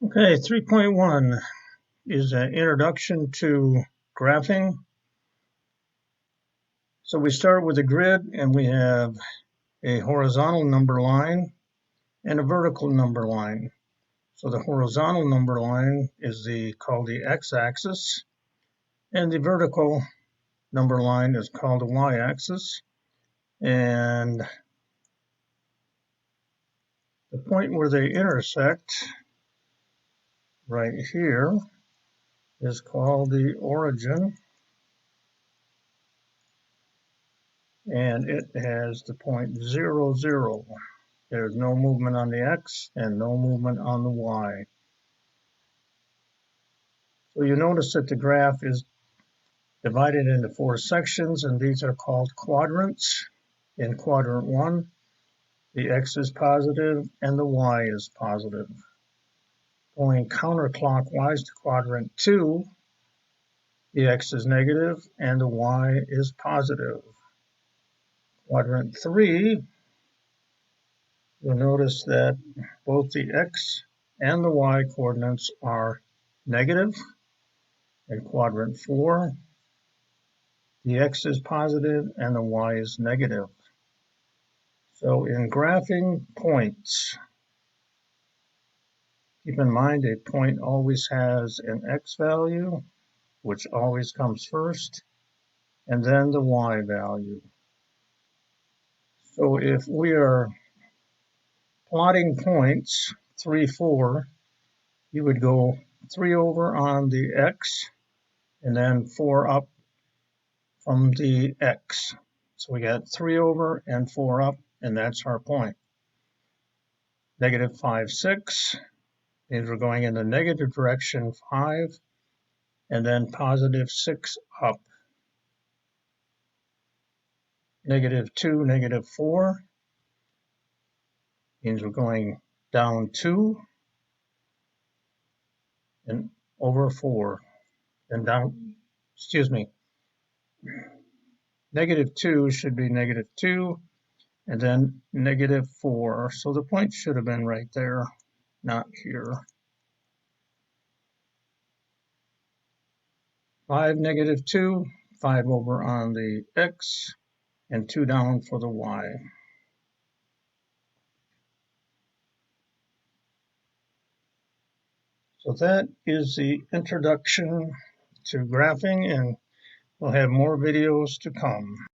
Okay, 3.1 is an introduction to graphing. So we start with a grid and we have a horizontal number line and a vertical number line. So the horizontal number line is called the x-axis, and the vertical number line is called the y-axis. And the point where they intersect right here is called the origin, and it has the point 0, 0. There's no movement on the x and no movement on the y. So you notice that the graph is divided into 4 sections, and these are called quadrants. In quadrant 1, the x is positive and the y is positive. Going counterclockwise to quadrant 2, the x is negative and the y is positive. Quadrant 3, you'll notice that both the x and the y coordinates are negative. In quadrant 4, the x is positive and the y is negative. So in graphing points, keep in mind a point always has an x value, which always comes first, and then the y value. So if we are plotting points, 3, 4, you would go 3 over on the x and then 4 up from the x. So we got 3 over and 4 up, and that's our point. Negative 5, 6 means we're going in the negative direction 5, and then positive 6 up. Negative 2, negative 4 means we're going down 2 and over 4, and down, negative 2 should be negative 2, and then negative 4. So the point should have been right there, not here. 5, negative 2, 5 over on the x, and 2 down for the y. So that is the introduction to graphing, and we'll have more videos to come.